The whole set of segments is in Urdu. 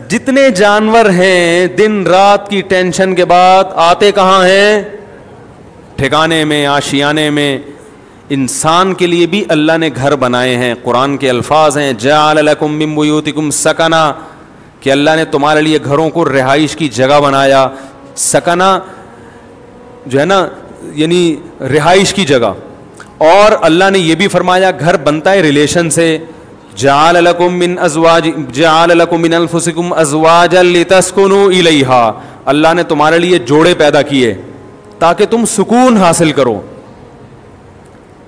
جتنے جانور ہیں دن رات کی ٹینشن کے بعد آتے کہاں ہیں؟ ٹھکانے میں, آشیانے میں. انسان کے لیے بھی اللہ نے گھر بنائے ہیں. قرآن کے الفاظ ہیں جعل لکم من بیوتکم سکنا, کہ اللہ نے تمہارے لیے گھروں کو رہائش کی جگہ بنایا. سکنا جو ہے نا یعنی رہائش کی جگہ. اور اللہ نے یہ بھی فرمایا گھر بنتا ہے ریلیشن سے. جعل لکم من انفسکم ازواجا لتسکنوا الیہا, اللہ نے تمہارے لیے جوڑے پیدا کیے تاکہ تم سکون حاصل کرو.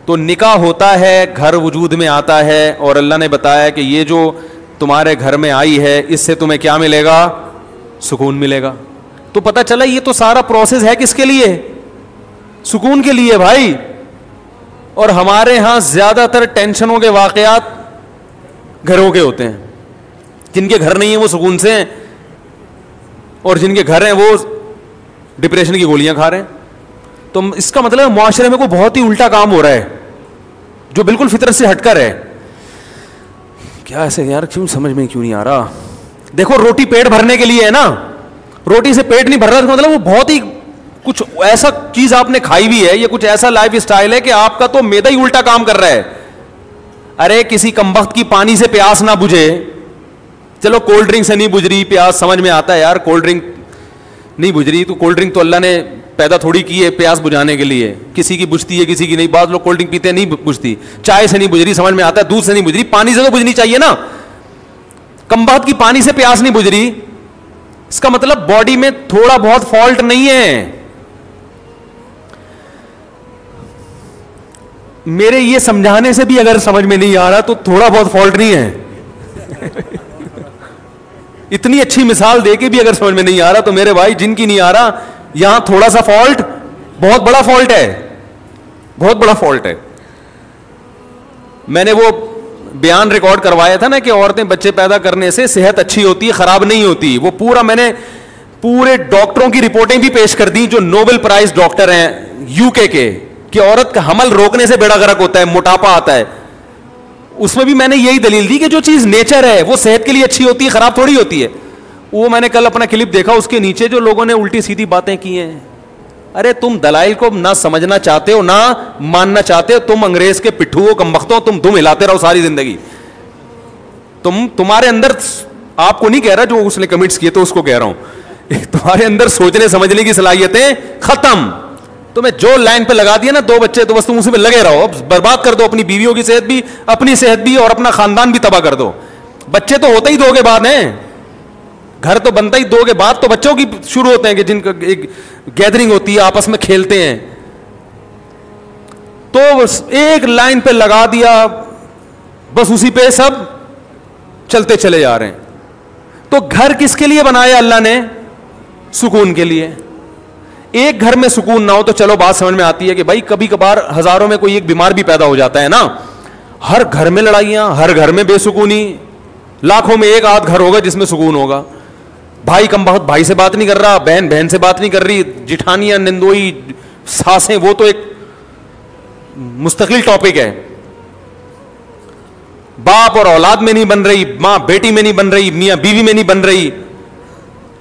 تو نکاح ہوتا ہے, گھر وجود میں آتا ہے, اور اللہ نے بتایا کہ یہ جو تمہارے گھر میں آئی ہے اس سے تمہیں کیا ملے گا؟ سکون ملے گا. تو پتہ چلا یہ تو سارا پروسیس ہے کس کے لیے؟ سکون کے لیے بھائی. اور ہمارے ہاں زیادہ تر ٹینشنوں کے واقعات گھروں کے ہوتے ہیں. جن کے گھر نہیں ہیں وہ سکون سے ہیں, اور جن کے گھر ہیں وہ ڈپریشن کی گولیاں کھا رہے ہیں. تو اس کا مطلب معاشرے میں کوئی بہت ہی الٹا کام ہو رہا ہے جو بالکل فطرت سے ہٹ کر ہے. کیا ایسے یار کیوں سمجھ میں کیوں نہیں آ رہا؟ دیکھو روٹی پیٹ بھرنے کے لیے ہے نا, روٹی سے پیٹ نہیں بھر رہا تو مطلب وہ بہت ہی کچھ ایسا چیز آپ نے کھائی ہوئی ہے, یہ کچھ ایسا لائف اسٹائل ہے کہ آپ کا تو میدا ہی الٹا کام کر رہا ہے. ارے کسی کمبخت کی پانی سے پیاس نہ بجھے, چلو کولڈ ڈرنک سے نہیں بجھ رہی پیاس, سمجھ میں آتا ہے یار کولڈ ڈرنک نہیں بجھ رہی, تو کولڈ ڈرنک تو اللہ نے پیدا تھوڑی کی ہے پیاس بجھانے کے لیے. کسی کی بجھتی ہے کسی کی نہیں. بعض لوگ کولڈ ڈرنک پیتے ہیں نہیں بجھتی. چائے سے نہیں بجھ رہی, سمجھ میں آتا ہے. دودھ سے نہیں بجھ رہی, پانی سے تو بجھنی چاہیے نا. کمبخت کی پانی سے پیاس نہیں بجھ رہی, اس کا مطلب باڈی میں تھوڑا بہت فالٹ نہیں ہے. میرے یہ سمجھانے سے بھی اگر سمجھ میں نہیں آ رہا تو تھوڑا بہت فالٹ نہیں ہے. اتنی اچھی مثال دے کے بھی اگر سمجھ میں نہیں آ رہا تو میرے بھائی جن کی نہیں آ رہا, یہاں تھوڑا سا فالٹ بہت بڑا فالٹ ہے, بہت بڑا فالٹ ہے. میں نے وہ بیان ریکارڈ کروایا تھا نا کہ عورتیں بچے پیدا کرنے سے صحت اچھی ہوتی ہے, خراب نہیں ہوتی. وہ پورا میں نے پورے ڈاکٹروں کی رپورٹیں بھی پیش کر دی جو نوبل پرائز ڈاکٹر ہیں یو کے کہ عورت کا حمل روکنے سے بیڑا غرق ہوتا ہے, موٹاپا آتا ہے. اس میں بھی میں نے یہی دلیل دی کہ جو چیز نیچر ہے وہ صحت کے لیے اچھی ہوتی ہے, خراب تھوڑی ہوتی ہے. وہ میں نے کل اپنا کلپ دیکھا, اس کے نیچے جو لوگوں نے الٹی سیدھی باتیں کی ہیں. ارے تم دلائل کو نہ سمجھنا چاہتے ہو نہ ماننا چاہتے ہو, تم انگریز کے پٹھو ہو, کمبختوں, تم دم ہلاتے رہو ساری زندگی. تمہارے اندر, آپ کو نہیں کہہ رہا جو اس نے کمنٹس کیے تو اس کو کہہ رہا ہوں, تمہارے اندر سوچنے سمجھنے کی صلاحیتیں ختم. تمہیں جو لائن پہ لگا دیا نا 2 بچے تو بس تم اسی پہ لگے رہو, اب برباد کر دو اپنی بیویوں کی صحت بھی, اپنی صحت بھی, اور اپنا خاندان بھی تباہ کر دو. بچے تو ہوتے ہی 2 کے بعد ہیں, گھر تو بنتا ہی 2 کے بعد, تو بچوں کی شروع ہوتے ہیں کہ جن کا ایک گیدرنگ ہوتی ہے, آپس میں کھیلتے ہیں. تو ایک لائن پہ لگا دیا, بس اسی پہ سب چلتے چلے جا رہے ہیں. تو گھر کس کے لیے بنایا اللہ نے؟ سکون کے لیے. ایک گھر میں سکون نہ ہو تو چلو بات سمجھ میں آتی ہے کہ بھائی کبھی کبھار ہزاروں میں کوئی ایک بیمار بھی پیدا ہو جاتا ہے نا. ہر گھر میں لڑائیاں, ہر گھر میں بے سکونی, لاکھوں میں ایک آدھ گھر ہوگا جس میں سکون ہوگا. بھائی کم بہت بھائی سے بات نہیں کر رہا, بہن بہن سے بات نہیں کر رہی, جٹھانیاں, نندوئی, ساسیں, وہ تو ایک مستقل ٹاپک ہے. باپ اور اولاد میں نہیں بن رہی, ماں بیٹی میں نہیں بن رہی, میاں بیوی میں نہیں بن رہی.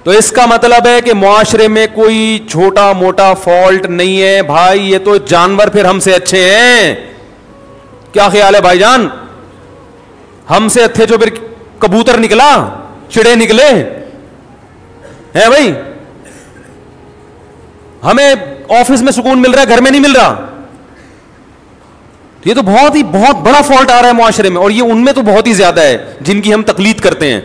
تو اس کا مطلب ہے کہ معاشرے میں کوئی چھوٹا موٹا فالٹ نہیں ہے بھائی, یہ تو جانور پھر ہم سے اچھے ہیں. کیا خیال ہے بھائی جان؟ ہم سے اچھے جو پھر کبوتر نکلا, چڑے نکلے ہیں بھائی. ہمیں آفس میں سکون مل رہا ہے, گھر میں نہیں مل رہا. یہ تو بہت بڑا فالٹ آ رہا ہے معاشرے میں, اور یہ ان میں تو بہت ہی زیادہ ہے جن کی ہم تقلید کرتے ہیں.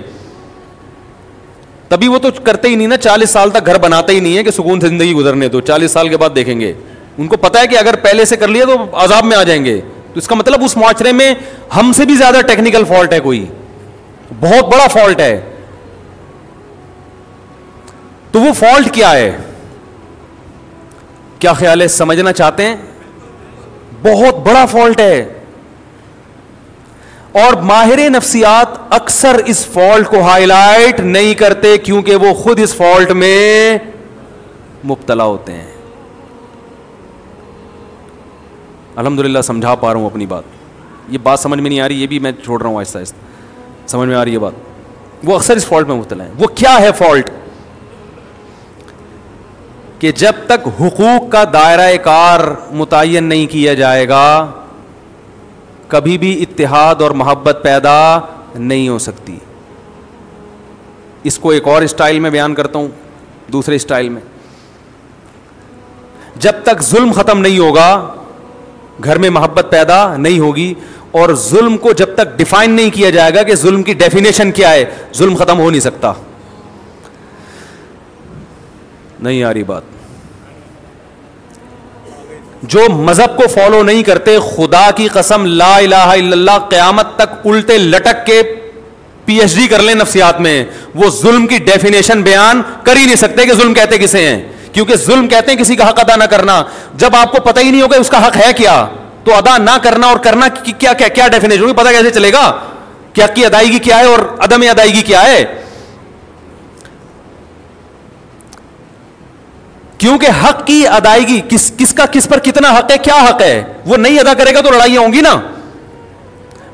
تبھی وہ تو کرتے ہی نہیں نا, 40 سال تک گھر بناتے ہی نہیں ہے کہ سکون سے زندگی گزرنے دو, 40 سال کے بعد دیکھیں گے. ان کو پتا ہے کہ اگر پہلے سے کر لیا تو عذاب میں آ جائیں گے. تو اس کا مطلب اس معاشرے میں ہم سے بھی زیادہ ٹیکنیکل فالٹ ہے, کوئی بہت بڑا فالٹ ہے. تو وہ فالٹ کیا ہے؟ کیا خیال ہے, سمجھنا چاہتے ہیں؟ بہت بڑا فالٹ ہے. اور ماہر نفسیات اکثر اس فالٹ کو ہائی لائٹ نہیں کرتے کیونکہ وہ خود اس فالٹ میں مبتلا ہوتے ہیں. الحمدللہ سمجھا پا رہا ہوں اپنی بات. یہ بات سمجھ میں نہیں آ رہی, یہ بھی میں چھوڑ رہا ہوں آہستہ آہستہ. سمجھ میں آ رہی ہے بات؟ وہ اکثر اس فالٹ میں مبتلا ہیں. وہ کیا ہے فالٹ؟ کہ جب تک حقوق کا دائرہ کار متعین نہیں کیا جائے گا کبھی بھی اتحاد اور محبت پیدا نہیں ہو سکتی. اس کو ایک اور اسٹائل میں بیان کرتا ہوں, دوسرے اسٹائل میں. جب تک ظلم ختم نہیں ہوگا گھر میں محبت پیدا نہیں ہوگی, اور ظلم کو جب تک ڈیفائن نہیں کیا جائے گا کہ ظلم کی ڈیفینیشن کیا ہے, ظلم ختم ہو نہیں سکتا. نہیں آ رہی بات؟ جو مذہب کو فالو نہیں کرتے, خدا کی قسم لا الہ الا اللہ, قیامت تک الٹے لٹک کے پی ایچ ڈی کر لیں نفسیات میں, وہ ظلم کی ڈیفینیشن بیان کر ہی نہیں سکتے کہ ظلم کہتے کسے ہیں. کیونکہ ظلم کہتے ہیں کسی کا حق ادا نہ کرنا. جب آپ کو پتہ ہی نہیں ہوگا اس کا حق ہے کیا, تو ادا نہ کرنا اور کرنا کیا کیا کیا ڈیفینیشن ہوگی, پتہ کیسے چلے گا کہ حق کی ادائیگی کیا ہے اور عدم ادائیگی کیا ہے؟ کیونکہ حق کی ادائیگی کس کا کس پر کتنا حق ہے, کیا حق ہے, وہ نہیں ادا کرے گا تو لڑائیاں ہوں گی نا.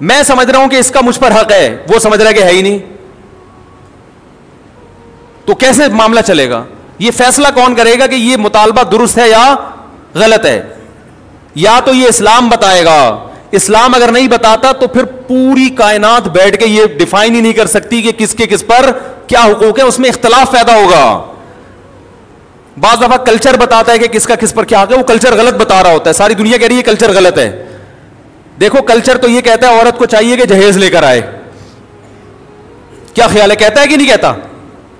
میں سمجھ رہا ہوں کہ اس کا مجھ پر حق ہے, وہ سمجھ رہا ہے کہ ہے ہی نہیں, تو کیسے معاملہ چلے گا؟ یہ فیصلہ کون کرے گا کہ یہ مطالبہ درست ہے یا غلط ہے؟ یا تو یہ اسلام بتائے گا. اسلام اگر نہیں بتاتا تو پھر پوری کائنات بیٹھ کے یہ ڈیفائن ہی نہیں کر سکتی کہ کس کے کس پر کیا حقوق ہے, اس میں اختلاف پیدا ہوگا. بعض دفعہ کلچر بتاتا ہے کہ کس کا کس پر کیا حق ہے, وہ کلچر غلط بتا رہا ہوتا ہے, ساری دنیا کہہ رہی ہے کلچر غلط ہے. دیکھو کلچر تو یہ کہتا ہے عورت کو چاہیے کہ جہیز لے کر آئے, کیا خیال ہے, کہتا ہے کہ نہیں کہتا؟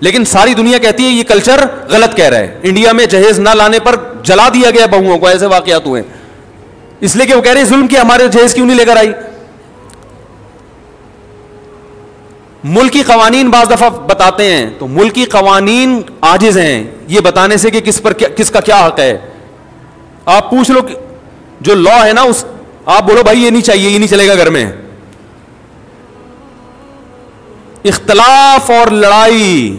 لیکن ساری دنیا کہتی ہے یہ کلچر غلط کہہ رہا ہے. انڈیا میں جہیز نہ لانے پر جلا دیا گیا بہوؤں کو, ایسے واقعات ہوئے, اس لیے کہ وہ کہہ رہے ہیں ظلم کیا, ہمارے جہیز کیوں نہیں لے کر آئی. ملکی قوانین بعض دفعہ بتاتے ہیں تو ملکی قوانین عاجز ہیں یہ بتانے سے کہ کس کا کیا حق ہے. آپ پوچھ لو جو لا ہے نا, اس آپ بولو بھائی یہ نہیں چاہیے, یہ نہیں چلے گا گھر میں. اختلاف اور لڑائی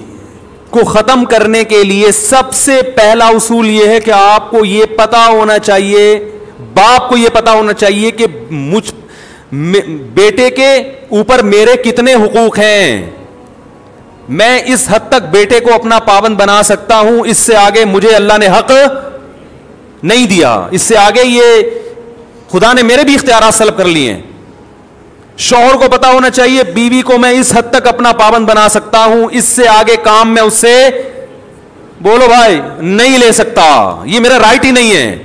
کو ختم کرنے کے لیے سب سے پہلا اصول یہ ہے کہ آپ کو یہ پتا ہونا چاہیے, باپ کو یہ پتا ہونا چاہیے کہ بیٹے کے اوپر میرے کتنے حقوق ہیں. میں اس حد تک بیٹے کو اپنا پابند بنا سکتا ہوں, اس سے آگے مجھے اللہ نے حق نہیں دیا, اس سے آگے یہ خدا نے میرے بھی اختیارات سلب کر لیے ہیں. شوہر کو پتا ہونا چاہیے بیوی کو میں اس حد تک اپنا پابند بنا سکتا ہوں, اس سے آگے کام میں اس سے بولو بھائی نہیں لے سکتا, یہ میرا رائٹ ہی نہیں ہے.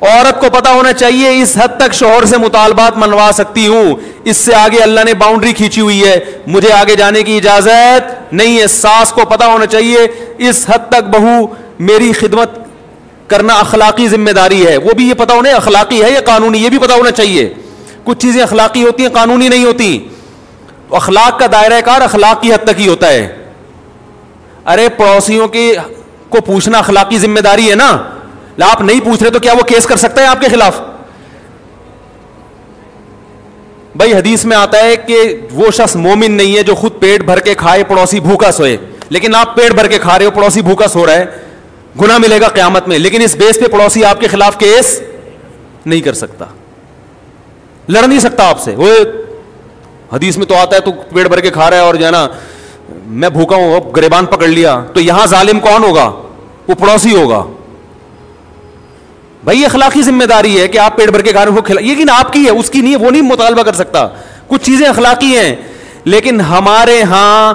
عورت کو پتا ہونا چاہیے اس حد تک شوہر سے مطالبات منوا سکتی ہوں, اس سے آگے اللہ نے باؤنڈری کھینچی ہوئی ہے, مجھے آگے جانے کی اجازت نہیں ہے. ساس کو پتا ہونا چاہیے اس حد تک بہو میری خدمت کرنا اخلاقی ذمہ داری ہے, وہ بھی یہ پتا ہونا اخلاقی ہے یا قانونی, یہ بھی پتا ہونا چاہیے. کچھ چیزیں اخلاقی ہوتی ہیں قانونی نہیں ہوتی. تو اخلاق کا دائرہ کار اخلاق کی حد تک ہی ہوتا ہے. ارے پڑوسیوں کو پوچھنا اخلاقی ذمہ داری ہے نا, آپ نہیں پوچھ رہے تو کیا وہ کیس کر سکتا ہے آپ کے خلاف؟ بھائی حدیث میں آتا ہے کہ وہ شخص مومن نہیں ہے جو خود پیٹ بھر کے کھائے پڑوسی بھوکا سوئے. لیکن آپ پیٹ بھر کے کھا رہے ہو, پڑوسی بھوکا سو رہا ہے, گناہ ملے گا قیامت میں, لیکن اس بیس پہ پڑوسی آپ کے خلاف کیس نہیں کر سکتا, لڑ نہیں سکتا آپ سے. وہ حدیث میں تو آتا ہے تو پیٹ بھر کے کھا رہا ہے اور جو ہے نا میں بھوکا ہوں, اب گریبان پکڑ لیا, تو یہاں ظالم کون ہوگا؟ وہ پڑوسی ہوگا. بھائی اخلاقی ذمہ داری ہے کہ آپ پیٹ بھر کے کھا رہے ہو, لیکن آپ کی ہے, اس کی نہیں ہے, وہ نہیں مطالبہ کر سکتا. کچھ چیزیں اخلاقی ہیں, لیکن ہمارے ہاں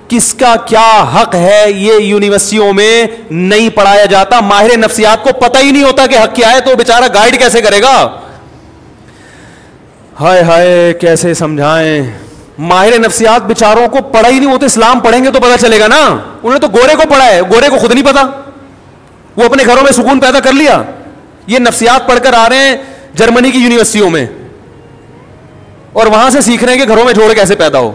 کس کا کیا حق ہے یہ یونیورسٹیوں میں نہیں پڑھایا جاتا. ماہر نفسیات کو پتہ ہی نہیں ہوتا کہ حق کیا ہے, تو بیچارہ گائیڈ کیسے کرے گا؟ ہائے ہائے کیسے سمجھائیں. ماہر نفسیات بیچاروں کو پڑھا ہی نہیں ہوتا. اسلام پڑھیں گے تو پتہ چلے گا نا. انہوں نے تو گورے کو پڑھا ہے, گورے کو خود نہیں پتا, وہ اپنے گھروں میں سکون پیدا کر لیا. یہ نفسیات پڑھ کر آ رہے ہیں جرمنی کی یونیورسٹیوں میں, اور وہاں سے سیکھ رہے ہیں کہ گھروں میں جوڑ کیسے پیدا ہو.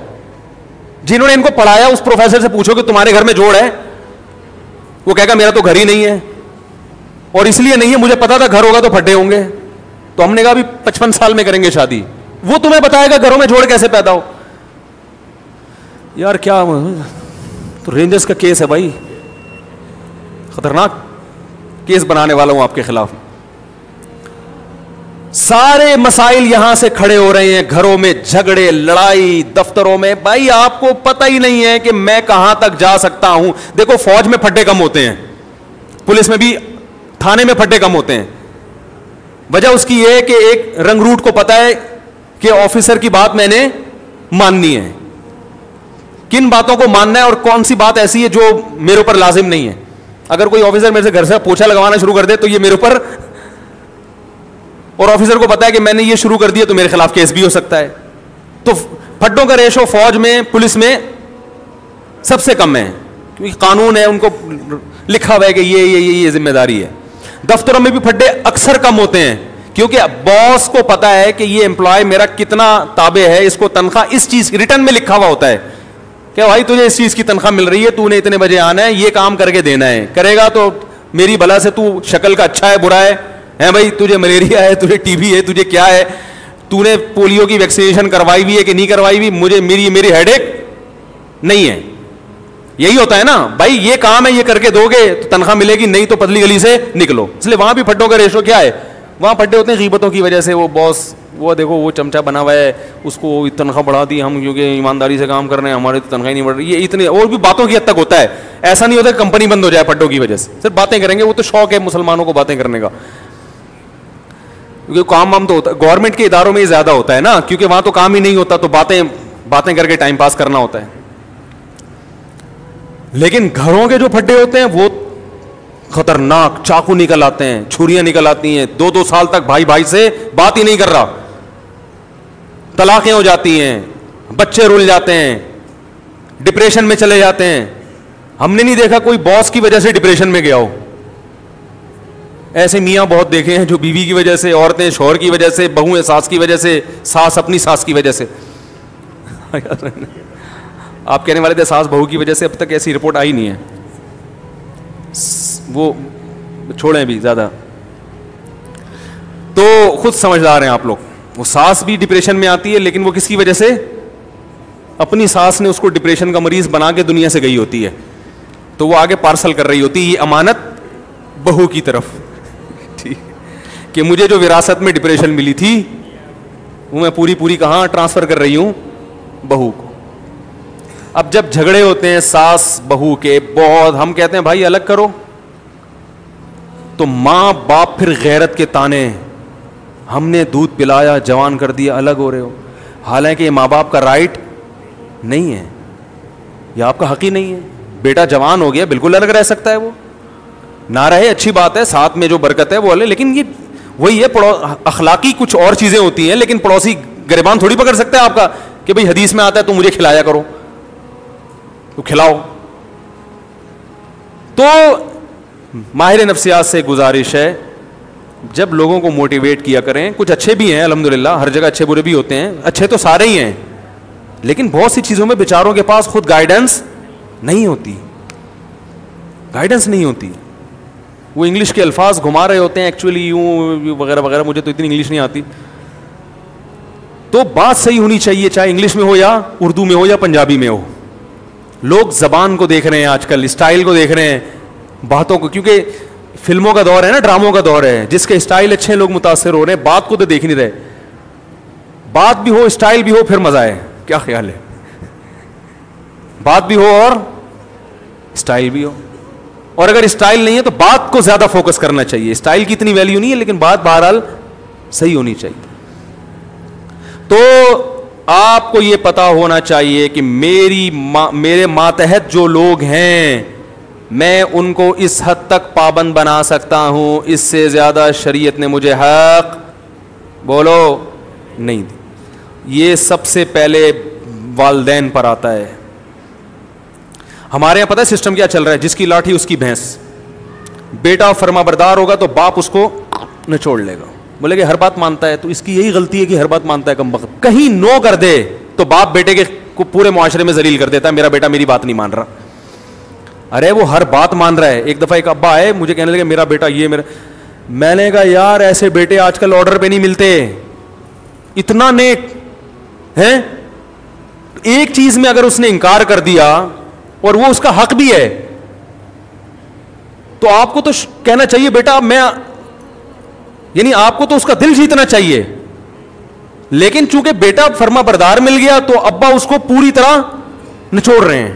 جنہوں نے ان کو پڑھایا اس پروفیسر سے پوچھو کہ تمہارے گھر میں جوڑ ہے, وہ کہے گا میرا تو گھر ہی نہیں ہے, اور اس لیے نہیں ہے مجھے پتا تھا گھر ہوگا تو پھٹے ہوں گے. تو ہم نے کہا بھی 55 سال میں کریں گے شادی. وہ تمہیں بتائے گا گھروں میں جوڑ کیسے پیدا ہو. یار کیا تو رینجرز کا کیس ہے بھائی, خطرناک کیس بنانے والا ہوں آپ کے خلاف. سارے مسائل یہاں سے کھڑے ہو رہے ہیں, گھروں میں جھگڑے, لڑائی, دفتروں میں. بھائی آپ کو پتہ ہی نہیں ہے کہ میں کہاں تک جا سکتا ہوں. دیکھو فوج میں پھڈے کم ہوتے ہیں, پولیس میں بھی, تھانے میں پھڈے کم ہوتے ہیں. وجہ اس کی یہ ہے کہ ایک رنگ روٹ کو پتا ہے کہ آفیسر کی بات میں نے ماننی ہے, کن باتوں کو ماننا ہے اور کون سی بات ایسی ہے جو میرے اوپر لازم نہیں ہے. اگر کوئی آفیسر میرے سے گھر سے پوچھا لگوانا شروع کر دے تو یہ میرے اوپر, اور آفیسر کو پتا ہے کہ میں نے یہ شروع کر دیا تو میرے خلاف کیس بھی ہو سکتا ہے. تو پھڈوں کا ریشو فوج میں, پولیس میں سب سے کم ہے, کیونکہ قانون ہے, ان کو لکھا ہوا ہے کہ یہ ذمہ داری ہے. دفتروں میں بھی پھڈے اکثر کم ہوتے ہیں, کیونکہ باس کو پتا ہے کہ یہ امپلائی میرا کتنا تابع ہے, اس کو تنخواہ اس چیز ریٹرن میں لکھا ہوا ہوتا ہے کہ بھائی تجھے اس چیز کی تنخواہ مل رہی ہے, تو نے اتنے بجے آنا ہے, یہ کام کر کے دینا ہے, کرے گا تو میری بلا سے, تو شکل کا اچھا ہے برا ہے بھائی, تجھے ملیریا ہے, تجھے ٹی بی ہے, تجھے کیا ہے, تو نے پولیو کی ویکسینیشن کروائی ہوئی ہے کہ نہیں کروائی ہوئی, مجھے میری ہیڈ ایک نہیں ہے. یہی ہوتا ہے نا بھائی, یہ کام ہے, یہ کر کے دو گے تو تنخواہ ملے گی, نہیں تو پتلی گلی سے نکلو. اس لیے وہاں بھی پھڈوں کا ریشو کیا ہے, وہاں پھڈے ہوتے ہیں غیبتوں کی وجہ سے. وہ باس, وہ دیکھو وہ چمچا بنا ہوا ہے, اس کو تنخواہ بڑھا دی ہم کیونکہ ایمانداری سے کام کر رہے ہیں, ہماری تو تنخواہ نہیں بڑھ رہی. یہ اتنے اور بھی باتوں کی حد تک ہوتا ہے. ایسا نہیں ہوتا کہ کمپنی بند ہو جائے پھڈوں کی وجہ سے, صرف باتیں کریں گے. وہ تو شوق ہے مسلمانوں کو باتیں کرنے کا, کیونکہ کام وام تو ہوتا ہے گورنمنٹ کے اداروں میں ہی زیادہ ہوتا ہے نا, کیونکہ وہاں تو کام ہی نہیں ہوتا, تو باتیں کر کے ٹائم پاس کرنا ہوتا ہے. لیکن گھروں کے جو پھڈے ہوتے ہیں وہ خطرناک, چاقو نکل آتے ہیں, چھریاں نکل آتی ہیں, 2 سال تک بھائی سے بات ہی نہیں کر رہا, طلاقیں ہو جاتی ہیں, بچے رول جاتے ہیں, ڈپریشن میں چلے جاتے ہیں. ہم نے نہیں دیکھا کوئی باس کی وجہ سے ڈپریشن میں گیا ہو. ایسے میاں بہت دیکھے ہیں جو بیوی کی وجہ سے, عورتیں شوہر کی وجہ سے, بہویں ساس کی وجہ سے, ساس اپنی ساس کی وجہ سے. آپ کہنے والے تھے ساس بہو کی وجہ سے, اب تک ایسی رپورٹ آئی نہیں ہے, وہ چھوڑیں بھی زیادہ. تو خود سمجھدار ہیں آپ لوگ. وہ ساس بھی ڈپریشن میں آتی ہے, لیکن وہ کس کی وجہ سے, اپنی ساس نے اس کو ڈپریشن کا مریض بنا کے دنیا سے گئی ہوتی ہے, تو وہ آگے پارسل کر رہی ہوتی ہے یہ امانت بہو کی طرف, ٹھیک, کہ مجھے جو وراثت میں ڈپریشن ملی تھی وہ میں پوری کہاں ٹرانسفر کر رہی ہوں, بہو کو. اب جب جھگڑے ہوتے ہیں ساس بہو کے بہت, ہم کہتے ہیں بھائی الگ کرو, تو ماں باپ پھر غیرت کے تانے, ہم نے دودھ پلایا جوان کر دیا, الگ ہو رہے ہو. حالانکہ یہ ماں باپ کا رائٹ نہیں ہے, یہ آپ کا حق ہی نہیں ہے. بیٹا جوان ہو گیا, بالکل الگ رہ سکتا ہے, وہ نہ رہے اچھی بات ہے, ساتھ میں جو برکت ہے وہ الگ, لیکن یہ وہی ہے اخلاقی کچھ اور چیزیں ہوتی ہیں. لیکن پڑوسی گریبان تھوڑی پکڑ سکتا ہے آپ کا کہ بھئی حدیث میں آتا ہے تو مجھے کھلایا کرو, تو کھلاؤ. تو ماہر نفسیات سے گزارش ہے, جب لوگوں کو موٹیویٹ کیا کریں. کچھ اچھے بھی ہیں الحمدللہ, ہر جگہ اچھے برے بھی ہوتے ہیں, اچھے تو سارے ہی ہیں, لیکن بہت سی چیزوں میں بیچاروں کے پاس خود گائیڈنس نہیں ہوتی, گائیڈنس نہیں ہوتی. وہ انگلش کے الفاظ گھما رہے ہوتے ہیں ایکچولی یوں وغیرہ وغیرہ, مجھے تو اتنی انگلش نہیں آتی. تو بات صحیح ہونی چاہیے, چاہے انگلش میں ہو یا اردو میں ہو یا پنجابی میں ہو. لوگ زبان کو دیکھ رہے ہیں آج کل, اسٹائل کو دیکھ رہے ہیں, باتوں کو, کیونکہ فلموں کا دور ہے نا, ڈراموں کا دور ہے, جس کے اسٹائل اچھے لوگ متاثر ہو رہے ہیں, بات کو تو دیکھ نہیں رہے. بات بھی ہو, اسٹائل بھی ہو, پھر مزہ ہے. کیا خیال ہے, بات بھی ہو اور اسٹائل بھی ہو. اور اگر اسٹائل نہیں ہے تو بات کو زیادہ فوکس کرنا چاہیے. اسٹائل کی اتنی ویلیو نہیں ہے, لیکن بات بہرحال صحیح ہونی چاہیے. تو آپ کو یہ پتا ہونا چاہیے کہ میرے ماتحت جو لوگ ہیں, میں ان کو اس حد تک پابند بنا سکتا ہوں, اس سے زیادہ شریعت نے مجھے حق بولو نہیں دی. یہ سب سے پہلے والدین پر آتا ہے. ہمارے یہاں پتہ ہے سسٹم کیا چل رہا ہے, جس کی لاٹھی اس کی بھینس. بیٹا فرما بردار ہوگا تو باپ اس کو نچوڑ لے گا, بولے کہ ہر بات مانتا ہے, تو اس کی یہی غلطی ہے کہ ہر بات مانتا ہے کم وقت. کہیں نو کر دے تو باپ بیٹے کے کو پورے معاشرے میں ذلیل کر دیتا ہے, میرا بیٹا میری بات نہیں مان رہا. ارے وہ ہر بات مان رہا ہے. ایک دفعہ ایک ابا آئے مجھے کہنے لگے میرا بیٹا یہ میرا, میں نے کہا یار ایسے بیٹے آج کل آرڈر پہ نہیں ملتے, اتنا نیک ہے. ایک چیز میں اگر اس نے انکار کر دیا اور وہ اس کا حق بھی ہے, تو آپ کو تو کہنا چاہیے بیٹا میں یعنی آپ کو تو اس کا دل جیتنا چاہیے, لیکن چونکہ بیٹا فرما بردار مل گیا تو ابا اس کو پوری طرح نچوڑ رہے ہیں.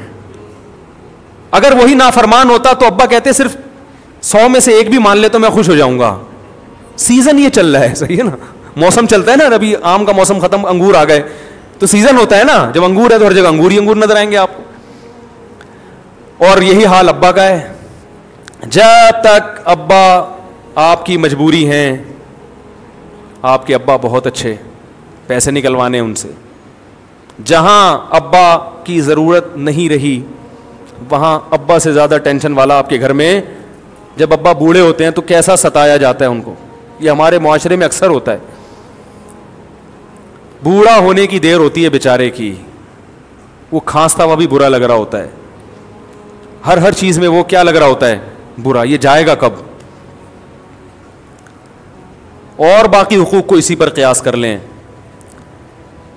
اگر وہی نافرمان ہوتا تو ابا کہتے صرف 100 میں سے ایک بھی مان لے تو میں خوش ہو جاؤں گا. سیزن یہ چل رہا ہے, صحیح ہے نا, موسم چلتا ہے نا, ابھی آم کا موسم ختم, انگور آ گئے, تو سیزن ہوتا ہے نا, جب انگور ہے تو ہر جگہ انگور ہی انگور نظر آئیں گے آپ کو. اور یہی حال ابا کا ہے. جب تک ابا آپ کی مجبوری ہیں, آپ کے ابا بہت اچھے, پیسے نکلوانے ان سے, جہاں ابا کی ضرورت نہیں رہی وہاں ابا سے زیادہ ٹینشن والا آپ کے گھر میں. جب ابا بوڑھے ہوتے ہیں تو کیسا ستایا جاتا ہے ان کو, یہ ہمارے معاشرے میں اکثر ہوتا ہے. بوڑھا ہونے کی دیر ہوتی ہے بیچارے کی, وہ کھانستا ہوا بھی برا لگ رہا ہوتا ہے, ہر چیز میں وہ کیا لگ رہا ہوتا ہے, برا, یہ جائے گا کب. اور باقی حقوق کو اسی پر قیاس کر لیں.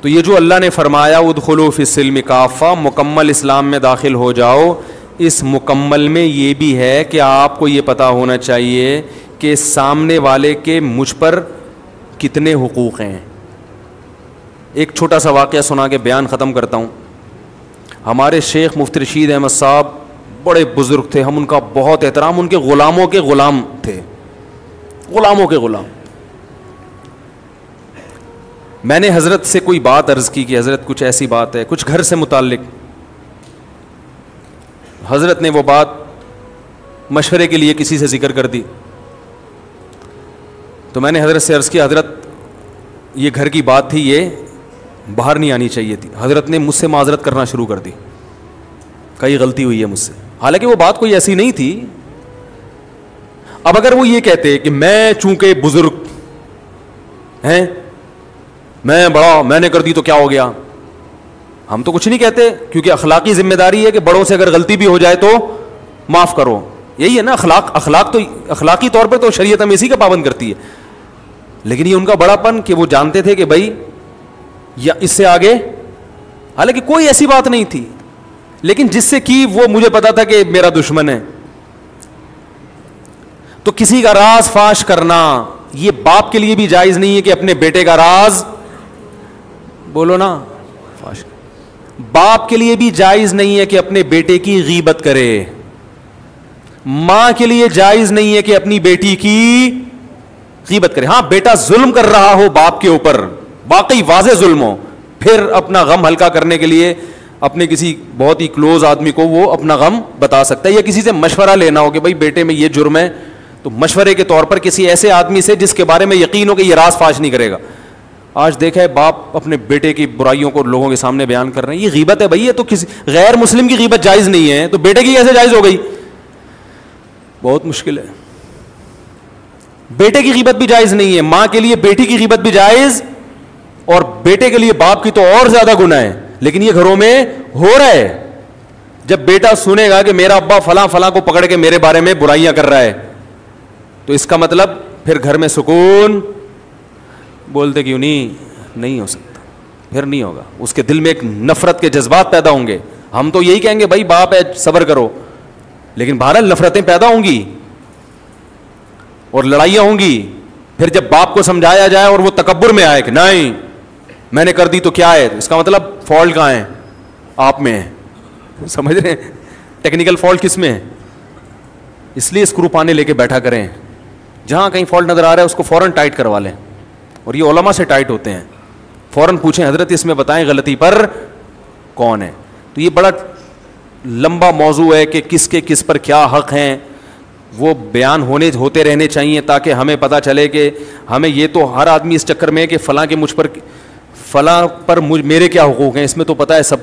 تو یہ جو اللہ نے فرمایا ادخلوا فی السلم کافہ, مکمل اسلام میں داخل ہو جاؤ, اس مکمل میں یہ بھی ہے کہ آپ کو یہ پتا ہونا چاہیے کہ سامنے والے کے مجھ پر کتنے حقوق ہیں. ایک چھوٹا سا واقعہ سنا کے بیان ختم کرتا ہوں. ہمارے شیخ مفتی رشید احمد صاحب بڑے بزرگ تھے, ہم ان کا بہت احترام, ان کے غلاموں کے غلام تھے, غلاموں کے غلام. میں نے حضرت سے کوئی بات عرض کی کہ حضرت کچھ ایسی بات ہے, کچھ گھر سے متعلق. حضرت نے وہ بات مشورے کے لیے کسی سے ذکر کر دی. تو میں نے حضرت سے عرض کیا, حضرت یہ گھر کی بات تھی, یہ باہر نہیں آنی چاہیے تھی. حضرت نے مجھ سے معذرت کرنا شروع کر دی, کئی غلطی ہوئی ہے مجھ سے, حالانکہ وہ بات کوئی ایسی نہیں تھی. اب اگر وہ یہ کہتے کہ میں چونکہ بزرگ ہیں, میں بڑا, میں نے کر دی تو کیا ہو گیا, ہم تو کچھ نہیں کہتے, کیونکہ اخلاقی ذمہ داری ہے کہ بڑوں سے اگر غلطی بھی ہو جائے تو معاف کرو. یہی ہے نا اخلاق تو اخلاقی طور پہ تو شریعت ہمیں اسی کا پابند کرتی ہے. لیکن یہ ان کا بڑا پن کہ وہ جانتے تھے کہ بھائی یا اس سے آگے, حالانکہ کوئی ایسی بات نہیں تھی, لیکن جس سے کی وہ مجھے پتا تھا کہ میرا دشمن ہے. تو کسی کا راز فاش کرنا یہ باپ کے لیے بھی جائز نہیں ہے کہ اپنے بیٹے کا راز بولو نا فاش. باپ کے لیے بھی جائز نہیں ہے کہ اپنے بیٹے کی غیبت کرے. ماں کے لیے جائز نہیں ہے کہ اپنی بیٹی کی غیبت کرے. ہاں بیٹا ظلم کر رہا ہو باپ کے اوپر, واقعی واضح ظلم ہو, پھر اپنا غم ہلکا کرنے کے لیے اپنے کسی بہت ہی کلوز آدمی کو وہ اپنا غم بتا سکتا ہے, یا کسی سے مشورہ لینا ہو کہ بھائی بیٹے میں یہ جرم ہے, تو مشورے کے طور پر کسی ایسے آدمی سے جس کے بارے میں یقین ہو کہ یہ راز فاش نہیں کرے گا. آج دیکھا ہے باپ اپنے بیٹے کی برائیوں کو لوگوں کے سامنے بیان کر رہے ہیں, یہ غیبت ہے بھائی, یہ تو کسی غیر مسلم کی غیبت جائز نہیں ہے, تو بیٹے کی کیسے جائز ہو گئی؟ بہت مشکل ہے. بیٹے کی غیبت بھی جائز نہیں ہے, ماں کے لیے بیٹی کی غیبت بھی جائز, اور بیٹے کے لیے باپ کی تو اور زیادہ گناہ ہے. لیکن یہ گھروں میں ہو رہا ہے. جب بیٹا سنے گا کہ میرا ابا فلاں فلاں کو پکڑ کے میرے بارے میں برائیاں کر رہا ہے, تو اس کا مطلب پھر گھر میں سکون, بولتے کیوں نہیں ہو سکتا, پھر نہیں ہوگا. اس کے دل میں ایک نفرت کے جذبات پیدا ہوں گے. ہم تو یہی کہیں گے بھائی باپ ہے صبر کرو, لیکن بہرحال نفرتیں پیدا ہوں گی اور لڑائیاں ہوں گی. پھر جب باپ کو سمجھایا جائے اور وہ تکبر میں آئے کہ نہیں میں نے کر دی تو کیا ہے, اس کا مطلب فالٹ کہاں ہے, آپ میں ہے. سمجھ رہے ہیں ٹیکنیکل فالٹ کس میں ہے؟ اس لیے اسکرو پانے لے کے بیٹھا کریں, جہاں کہیں فالٹ نظر آ رہا ہے اس کو فوراً ٹائٹ کروا لیں. اور یہ علماء سے ٹائٹ ہوتے ہیں, فوراً پوچھیں حضرت اس میں بتائیں غلطی پر کون ہے. تو یہ بڑا لمبا موضوع ہے کہ کس کے کس پر کیا حق ہیں, وہ بیان ہوتے رہنے چاہیے تاکہ ہمیں پتہ چلے کہ ہمیں یہ تو ہر آدمی اس چکر میں ہے کہ فلاں کے مجھ پر فلاں پر میرے کیا حقوق ہیں, اس میں تو پتہ ہے سب,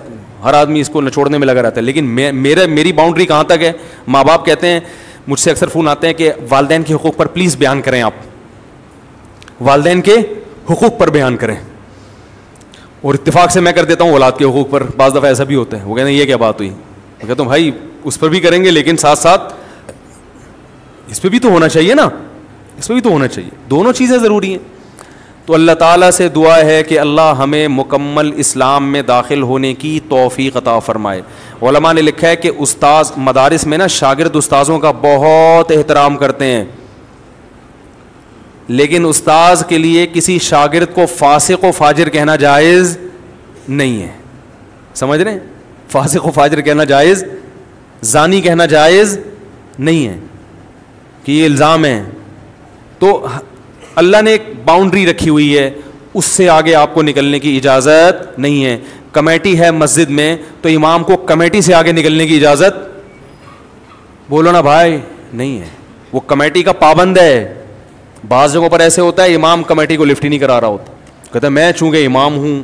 ہر آدمی اس کو نچوڑنے میں لگا رہتا ہے. لیکن میری باؤنڈری کہاں تک ہے؟ ماں باپ کہتے ہیں, مجھ سے اکثر فون آتے ہیں کہ والدین کے حقوق پر پلیز بیان کریں, آپ والدین کے حقوق پر بیان کریں. اور اتفاق سے میں کر دیتا ہوں اولاد کے حقوق پر. بعض دفعہ ایسا بھی ہوتا ہے, وہ کہتے ہیں یہ کیا بات ہوئی, میں کہتا ہوں بھائی اس پر بھی کریں گے لیکن ساتھ ساتھ اس پہ بھی تو ہونا چاہیے نا, اس پہ بھی تو ہونا چاہیے, دونوں چیزیں ضروری ہیں. تو اللہ تعالیٰ سے دعا ہے کہ اللہ ہمیں مکمل اسلام میں داخل ہونے کی توفیق عطا فرمائے. علماء نے لکھا ہے کہ استاذ مدارس میں نا شاگرد استاذوں کا بہت احترام کرتے ہیں. لیکن استاذ کے لیے کسی شاگرد کو فاسق و فاجر کہنا جائز نہیں ہے. سمجھ رہے ہیں؟ فاسق و فاجر کہنا جائز, زانی کہنا جائز نہیں ہے کہ یہ الزام ہے. تو اللہ نے ایک باؤنڈری رکھی ہوئی ہے, اس سے آگے آپ کو نکلنے کی اجازت نہیں ہے. کمیٹی ہے مسجد میں تو امام کو کمیٹی سے آگے نکلنے کی اجازت, بولو نا بھائی, نہیں ہے. وہ کمیٹی کا پابند ہے. بعض جگہوں پر ایسے ہوتا ہے امام کمیٹی کو لفٹ ہی نہیں کرا رہا ہوتا, کہتا ہے میں چونکہ امام ہوں,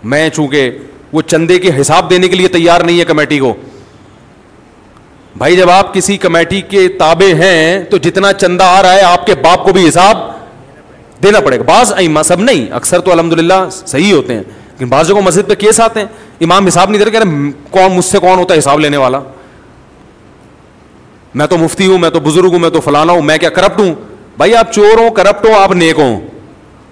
میں چونکہ, وہ چندے کے حساب دینے کے لیے تیار نہیں ہے کمیٹی کو. بھائی جب آپ کسی کمیٹی کے تابع ہیں تو جتنا چندہ آ رہا ہے آپ کے باپ کو بھی حساب دینا پڑے گا. بعض ائمہ, سب نہیں, اکثر تو الحمدللہ صحیح ہوتے ہیں, لیکن بعض جگہوں مسجد پہ کیس آتے ہیں امام حساب نہیں دے رہے, کہہ رہے کون مجھ سے کون ہوتا ہے حساب لینے والا, میں تو مفتی ہوں, میں تو بزرگ ہوں, میں تو فلانا ہوں, میں کیا کرپٹ ہوں. بھائی آپ چور ہوں, کرپٹ ہو, آپ نیک ہوں.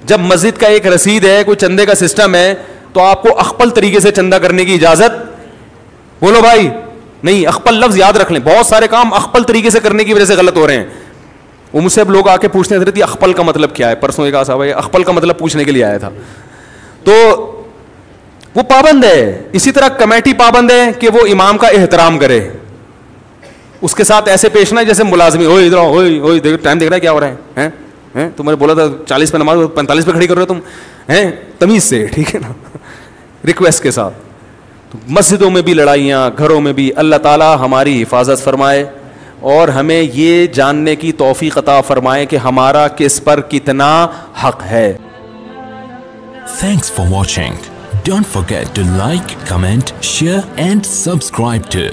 جب مسجد کا ایک رسید ہے, کوئی چندے کا سسٹم ہے, تو آپ کو اخپل طریقے سے چندہ کرنے کی اجازت, بولو بھائی, نہیں. اخپل لفظ یاد رکھ لیں, بہت سارے کام اخپل طریقے سے کرنے کی وجہ سے غلط ہو رہے ہیں. وہ مجھ سے اب لوگ آ کے پوچھتے ہیں حضرت اخپل کا مطلب کیا ہے. پرسوں ایک صاحب اخپل کا مطلب پوچھنے کے لیے آیا تھا. تو وہ پابند ہے. اسی طرح کمیٹی پابند ہے کہ وہ امام کا احترام کرے, اس کے ساتھ ایسے پیش نہ جیسے ملازمی, ہوئے ادھر ہوئے ٹائم دیکھ رہا ہے کیا ہو رہا ہے, تم نے بولا تھا 40 پہ نماز 45 پہ کھڑی کر رہے ہو تم, ہیں تمیز سے, ٹھیک ہے نا, ریکویسٹ کے ساتھ. تو مسجدوں میں بھی لڑائیاں, گھروں میں بھی. اللہ تعالیٰ ہماری حفاظت فرمائے اور ہمیں یہ جاننے کی توفیق عطا فرمائے کہ ہمارا کس پر کتنا حق ہے. Thanks for watching. Don't forget to like, comment, share and subscribe to